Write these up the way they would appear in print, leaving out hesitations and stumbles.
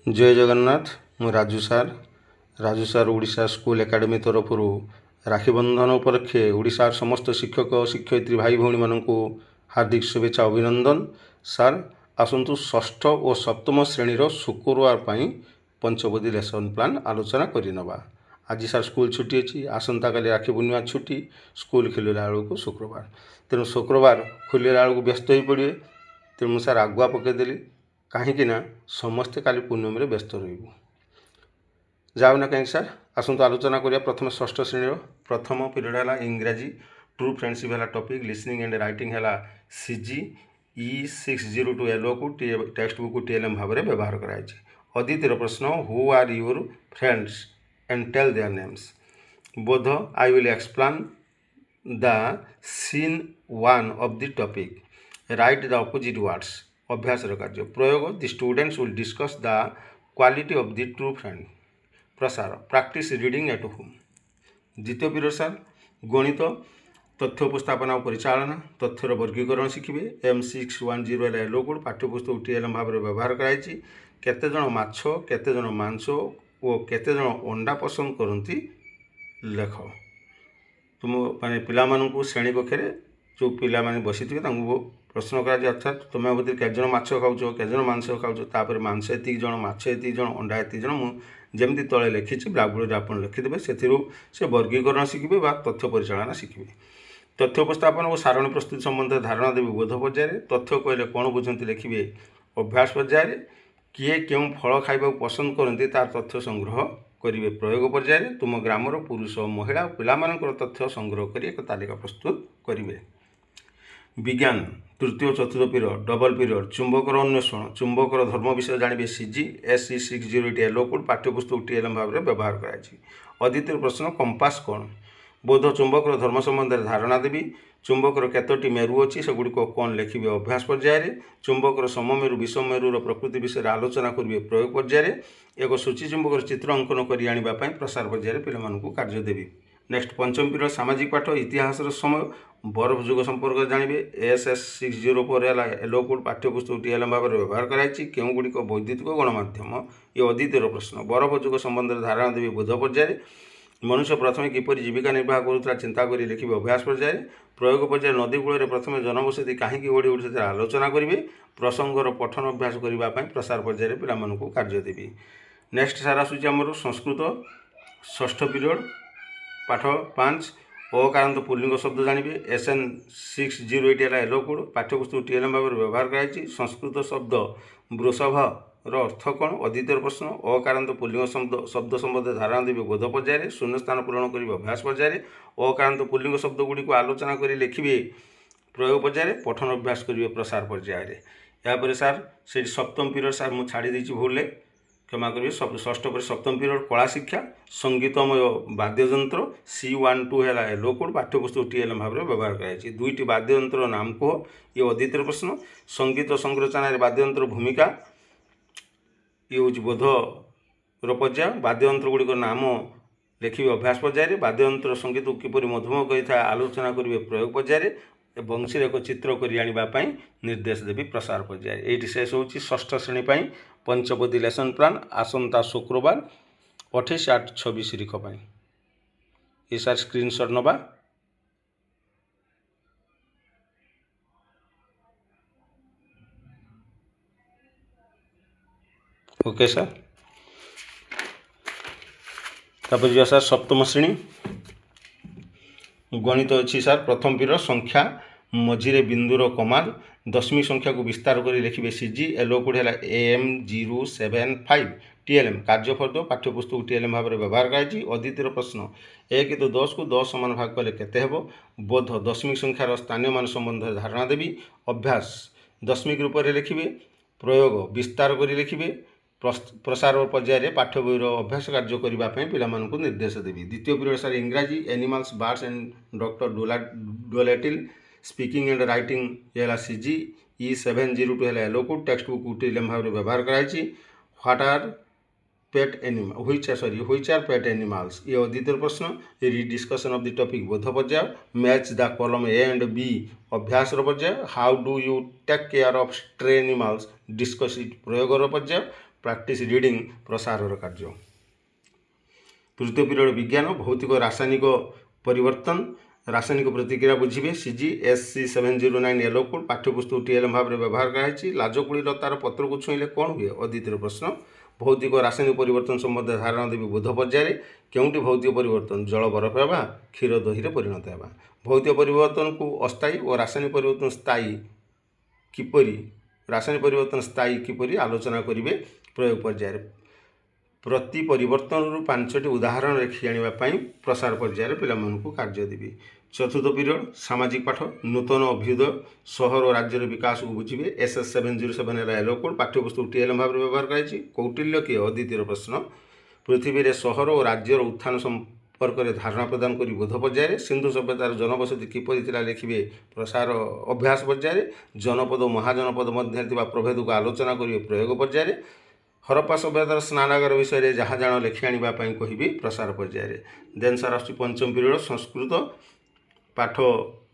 जय जगन्नाथ। मु राजू सार ओडिशा स्कूल एकाडेमी तरफ राखी बंधन उपलक्षे ओडिशार समस्त शिक्षक शिक्षयित्री भाई भौणी मानू हार्दिक शुभेच्छा अभिनंदन। सार आसतु षष्ठ और सप्तम श्रेणीर शुक्रवार पर पंचबदी लेसन प्लान आलोचना करनवा। आज सार स्कूल छुट्टी अच्छी, आसंता काली राखी पूर्णिमा छुट्टी, स्कूल खोलला बेलू शुक्रवार, तेणु शुक्रवार खोलला बेलू व्यस्त हो पड़े। तेणु सार आगुआ पकईदेली कहीं समस्ते काली पूर्णिम व्यस्त रही जाऊ ना कहीं सार। आसतु आलोचना करिया प्रथम षष्ठ श्रेणी प्रथम पीरियड है इंग्राजी ट्रू फ्रेंडशिप है टॉपिक, लिसनिंग एंड राइटिंग है सीजी E602 एलो को टेक्स्ट बुक TLM भाव में व्यवहार कराई। अदितिर प्रश्न who are your friends and tell their names. बोध I will explain the scene 1 of the topic, write the opposite words. अभ्यास कार्य प्रयोग the students will discuss the quality of the true friend. प्रसार प्रैक्टिस रीडिंग एट होम। द्वितीय period सार गणित तथ्य उपस्थापना और परिचालना, तथ्यर वर्गीकरण शिखिबे। M610 एलो कोड पाठ्यपुस्तक TLM भाव में व्यवहार कराई। केते जण माछ, केते जण मांस और केते जण अंडा पसंद करती लेख। तुम माने पिला मानू श्रेणी कक्ष जो पिला माने बसी थे प्रश्न कर, अर्थात तुम भर केजन माछ खाऊ, केजन मांस खाऊ, मांस एति जन, माछ एति जन, अंडा एति जन। मुझे तले लिखी ब्लैकबोर्ड आप लिखिदेवे, से वर्गीकरण शिखिबे बा तथ्य परिचालना शिखिबे। तथ्य उपस्थापन और सारणी प्रस्तुति संबंध धारणा देवी बोध पर्याय। तथ्य कहले कौन बुझती लिखिबे अभ्यास पर्याय। किए क्यों फल खाइबा पसंद करती तार तथ्य संग्रह करेंगे प्रयोग पर्याय। तुम ग्रामर पुरुष महिला पिला तथ्य संग्रह कर एक तालिका प्रस्तुत करेंगे। विज्ञान तृतीय चतुर्थ पीरियड डबल पीरियड चुंबकर अन्वेषण, चुंबकर धर्म विषय जानवे सीजी SE608 एलो कोड पाठ्यपुस्तक TLM भाव में व्यवहार कराई। अद्वितीय प्रश्न कंपास कौन। बोध चुंबकर धर्म संबंध में धारणा देवी। चुंबकर केतोटी मेरु अच्छी सेगुड़िक कौन लिखिबे अभ्यास पर्याय। चुंबकर सममेरु विषम मेरुर प्रकृति विषय आलोचना करेंगे प्रयोग पर्याय। एक सूची चुंबकर चित्र अंकन कर आने प्रसार पर्याय पिलामानकु कार्य देवी। नेक्स्ट पंचम पीरियड सामाजिक पाठ इतिहास समय बरफ जुग संपर्क जानवे। SS604 एलो कोड पाठ्यपुस्तक TLM भाव में व्यवहार कराई। क्यों गुड़िक वैद्युतिक गणमाध्यम ये अद्वितीय प्रश्न। बरफ जुग संबंध में धारणा देवी बोध पर्याय। मनुष्य प्रथम किपर जीविका निर्वाह करुला चिंता कर लिखिबे अभ्यास पर्याय। प्रयोग पर्याय नदी कूल प्रथम जनबसती कहीं गढ़ी उठी आलोचना करेंगे। प्रसंगर पठन अभ्यास करने प्रसार पर्याय पिलामानकु कार्य देवी। नेक्स्ट सार आसूची आमर संस्कृत षष्ठ पीरियड पाठ 5 अकारांत पुल्लिंग शब्द जानवे। SN608 एलो कोड पाठ्यपुस्तक TLM भाव में व्यवहार कराई। संस्कृत शब्द वृषभ अर्थ कौन। अद्वितीय प्रश्न अकारांत पुल्लिंग शब्द संबंध धारणा देवी बोध पर्याय। शून्य स्थान पूरण करेंगे अभ्यास पर्याय। अकारांत पुल्लिंग शब्द गुड़ी को आलोचना कर लिखिबे प्रयोग पर्याय। पठन अभ्यास करेंगे प्रसार पर्याय। यापर सार से सप्तम पीरियड सार मुझे छाड़ी देती भूल, क्षमा करेंगे। षष्ठ पर सप्तम पीरियड कला शिक्षा संगीतमय वाद्ययंत्र C12 है एलो कोड पाठ्यपुस्तक TLM भाव में व्यवहार कराई। दुईटी वाद्ययंत्र नाम कह ये अद्वितीय प्रश्न। संगीत संरचना वाद्ययंत्र भूमिका ये हूँ बोधर पर्याय। वाद्ययंत्र गुड़िक नाम लिखिबे अभ्यास पर्याय। वाद्ययंत्र संगीत किपर मधुमय कही आलोचना करेंगे प्रयोग पर्याय। बंशी एक चित्र कर निर्देश देवी प्रसार पर्याय। ये शेष होची षष्ठ श्रेणी पंचपदी लेसन प्लान आसंता शुक्रवार 28/8/26 तारीख पर। ये सार स्क्रीनशॉट नवा। Okay sir. तापर जा सर सप्तम श्रेणी गणित अच्छी सार प्रथम पीरियड संख्या मझिरे बिंदुर कमाल। दशमी संख्या को विस्तार कर लिखिबे सीजी एलो कोड है AM075 TLM कार्यफल पाठ्यपुस्तक TLM भाव में व्यवहार कराई। अद्वितीय प्रश्न 1 तो 10 को 10 समान भाग कले केते हेबो। बोध दशमिक संख्यार स्थानीय मान संबंध धारणा देवी। अभ्यास दशमिक रूप में लिखिबे प्रयोग विस्तार कर लिखिबे प्रसार और पर्याय पाठ्य बहीर अभ्यास कार्य करने पिलामानकु निर्देश देवी। द्वितीय पीरियड सार इंग्राजी animals birds and doctor Dolittle speaking and writing ये सीजी E702 है yellow code text book TLM भाव में व्यवहार कराई। What are pet animal which are pet animals ये अद्वितीय प्रश्न। Read discussion of the topic बोध पर्याय। Match the column A and B अभ्यास पर्याय। How do you take care of stray animals discuss it प्रयोग पर्याय। ପ୍ରାକ୍ଟିସ୍ ରିଡ଼ିଂ ପ୍ରସାରର କାର୍ଯ୍ୟ। ତୃତୀୟ ପିରିୟଡ଼ ବିଜ୍ଞାନ ଭୌତିକ ରାସାୟନିକ ପରିବର୍ତ୍ତନ ରାସାୟନିକ ପ୍ରତିକ୍ରିୟା ବୁଝିବେ। CG-SC709 ୟେଲୋ କୋଡ୍ ପାଠ୍ୟପୁସ୍ତକ TLM ଭାବରେ ବ୍ୟବହାର କରାଯାଇଛି। ଲାଜକୁଳି ଲତାର ପତ୍ରକୁ ଛୁଇଁଲେ କ'ଣ ହୁଏ? ଅଦିତିର ପ୍ରଶ୍ନ। ଭୌତିକ ରାସାୟନିକ ପରିବର୍ତ୍ତନ ସମ୍ବନ୍ଧରେ ଧାରଣା ଦେବି ବୋଧ ପର୍ଯ୍ୟାୟରେ। କେଉଁଟି ଭୌତିକ ପରିବର୍ତ୍ତନ? ଜଳ ବରଫ ହେବା, କ୍ଷୀର ଦହିରେ ପରିଣତ ହେବା। ଭୌତିକ ପରିବର୍ତ୍ତନକୁ ଅସ୍ଥାୟୀ ଓ ରାସାୟନିକ ପରିବର୍ତ୍ତନ ସ୍ଥାୟୀ କିପରି ଆଲୋଚନା କରିବେ ପ୍ରୟୋଗ ପର୍ଯ୍ୟାୟରେ। ପ୍ରତି ପରିବର୍ତ୍ତନରୁ 5ଟି ଉଦାହରଣ ଲେଖି ଆଣିବା ପାଇଁ ପ୍ରସାର ପର୍ଯ୍ୟାୟରେ ପିଲାମାନଙ୍କୁ କାର୍ଯ୍ୟ ଦେବି। ଚତୁର୍ଥ ପିରିୟଡ଼ ସାମାଜିକ ପାଠ ନୂତନ ଅଭ୍ୟୁଦୟ ସହର ଓ ରାଜ୍ୟର ବିକାଶକୁ ବୁଝିବେ। SS707 ହେଲା ୟେଲୋ କୋଡ୍ ପାଠ୍ୟପୁସ୍ତକ TLM ଭାବରେ ବ୍ୟବହାର କରାଯାଇଛି। କୌଟିଲ୍ୟ କିଏ? ଅଦିତିର ପ୍ରଶ୍ନ। ପୃଥିବୀରେ ସହର ଓ ରାଜ୍ୟର ଉତ୍ଥାନ ସମ୍ପର୍କରେ ଧାରଣା ପ୍ରଦାନ କରି ବୋଧ ପର୍ଯ୍ୟାୟରେ। ସିନ୍ଧୁ ସଭ୍ୟତାର ଜନବସତି କିପରି ଥିଲା ଲେଖିବେ ପ୍ରସାର ଅଭ୍ୟାସ ପର୍ଯ୍ୟାୟରେ। ଜନପଦ ଓ ମହାଜନପଦ ମଧ୍ୟରେ ଥିବା ପ୍ରଭେଦକୁ ଆଲୋଚନା କରିବେ ପ୍ରୟୋଗ ପର୍ଯ୍ୟାୟରେ। ହରପ୍ପା ସଭ୍ୟତାର ସ୍ନାନାଗାର ବିଷୟରେ ଯାହା ଜାଣ ଲେଖି ଆଣିବା ପାଇଁ କହିବି ପ୍ରସାର ପର୍ଯ୍ୟାୟରେ। ଦେନ୍ ସାର୍ ଆସୁଛି ପଞ୍ଚମ ପିରିୟଡ଼ ସଂସ୍କୃତ ପାଠ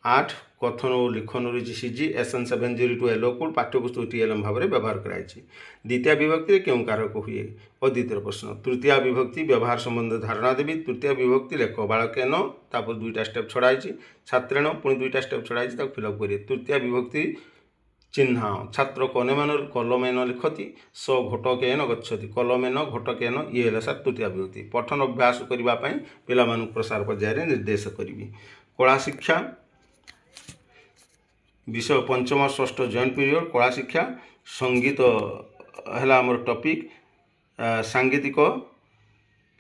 8 କଥନ ଓ ଲିଖନ ରହିଛି CG-SN702 ୟେଲୋ କୋଡ୍ ପାଠ୍ୟପୁସ୍ତକ TLM ଭାବରେ ବ୍ୟବହାର କରାଯାଇଛି। ଦ୍ୱିତୀୟ ବିଭକ୍ତିରେ କେଉଁ କାରକ ହୁଏ? ଅଦିତିର ପ୍ରଶ୍ନ। ତୃତୀୟ ବିଭକ୍ତି ବ୍ୟବହାର ସମ୍ବନ୍ଧରେ ଧାରଣା ଦେବି। ତୃତୀୟ ବିଭକ୍ତି ଲେଖ। ବାଳକେନ ତାପରେ 2ଟା ଷ୍ଟେପ୍ ଛଡ଼ା ହେଇଛି। ଛାତ୍ରେଣ ପୁଣି 2ଟା ଷ୍ଟେପ୍ ଛଡ଼ା ହେଇଛି, ତାକୁ ଫିଲ୍ଅପ୍ କରିବେ। ତୃତୀୟ ବିଭକ୍ତି ଚିହ୍ନାଅ। ଛାତ୍ର କଲମେନ ଲିଖତି ସ ଘଟକେନ ଗଚ୍ଛତି। କଲମେନ ଘଟକେନ ଇଏ ହେଲା ସାର୍ ତୃତୀୟ ବିଭକ୍ତି। ପଠନ ଅଭ୍ୟାସ କରିବା ପାଇଁ ପିଲାମାନଙ୍କୁ ପ୍ରସାର ପର୍ଯ୍ୟାୟରେ ନିର୍ଦ୍ଦେଶ କରିବି। କଳା ଶିକ୍ଷା ବିଷୟ ପଞ୍ଚମ ଷଷ୍ଠ ଜଏଣ୍ଟ ପିରିୟଡ଼ କଳା ଶିକ୍ଷା ସଙ୍ଗୀତ ହେଲା ଆମର ଟପିକ୍। ସାଙ୍ଗୀତିକ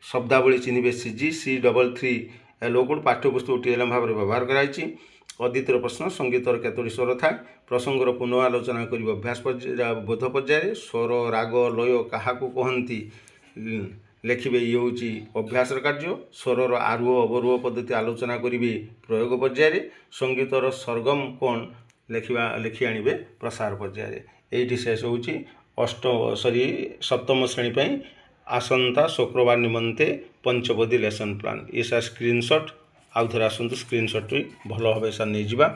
ଶବ୍ଦାବଳୀ ଚିହ୍ନିବେ CG-C33 ୟେଲୋ କୋଡ୍ ପାଠ୍ୟପୁସ୍ତକ TLM ଭାବରେ ବ୍ୟବହାର କରାଯାଇଛି। ଅଦିତିର ପ୍ରଶ୍ନ। ସଙ୍ଗୀତର କେତୋଟି ସ୍ୱର ଥାଏ? ପ୍ରସଙ୍ଗର ପୁନଃ ଆଲୋଚନା କରିବେ ଅଭ୍ୟାସ ବୋଧ ପର୍ଯ୍ୟାୟରେ। ସ୍ୱର ରାଗ ଲୟ କାହାକୁ କହନ୍ତି ଲେଖିବେ। ଇଏ ହେଉଛି ଅଭ୍ୟାସର କାର୍ଯ୍ୟ। ସ୍ୱରର ଆରୋହ ଅବରୋହ ପଦ୍ଧତି ଆଲୋଚନା କରିବେ ପ୍ରୟୋଗ ପର୍ଯ୍ୟାୟରେ। ସଙ୍ଗୀତର ସରଗମ କ'ଣ ଲେଖି ଆଣିବେ ପ୍ରସାର ପର୍ଯ୍ୟାୟରେ। ଏଇଠି ଶେଷ ହେଉଛି ସପ୍ତମ ଶ୍ରେଣୀ ପାଇଁ ଆସନ୍ତା ଶୁକ୍ରବାର ନିମନ୍ତେ ପଞ୍ଚପଦୀ ଲେସନ୍ ପ୍ଲାନ୍। ଏ ସାର୍ ସ୍କ୍ରିନଶଟ୍ ଆଉ ଥରେ ଆସନ୍ତୁ ସ୍କ୍ରିନଶଟ୍ଟି ଭଲ ଭାବେ ସାର୍ ନେଇଯିବା।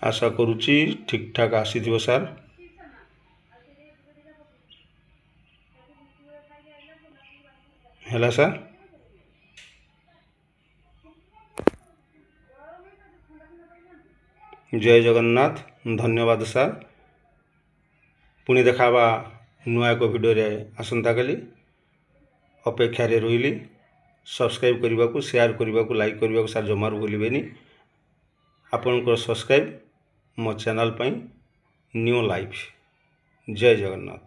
ଆଶା କରୁଛି ଠିକ୍ ଠାକ୍ ଆସିଥିବ ସାର୍। ହେଲା ସାର୍। ଜୟ ଜଗନ୍ନାଥ। ଧନ୍ୟବାଦ ସାର୍। ପୁଣି ଦେଖା ହେବା ନୂଆ ଏକ ଭିଡ଼ିଓରେ ଆସନ୍ତାକାଲି। ଅପେକ୍ଷାରେ ରହିଲି। ସବସ୍କ୍ରାଇବ୍ କରିବାକୁ, ସେୟାର କରିବାକୁ, ଲାଇକ୍ କରିବାକୁ ସାର୍ ଜମାରୁ ଭୁଲିବେନି। ଆପଣଙ୍କର ସବସ୍କ୍ରାଇବ୍ ମୋ ଚ୍ୟାନେଲ୍ ପାଇଁ ନ୍ୟୁ ଲାଇଫ୍। ଜୟ ଜଗନ୍ନାଥ।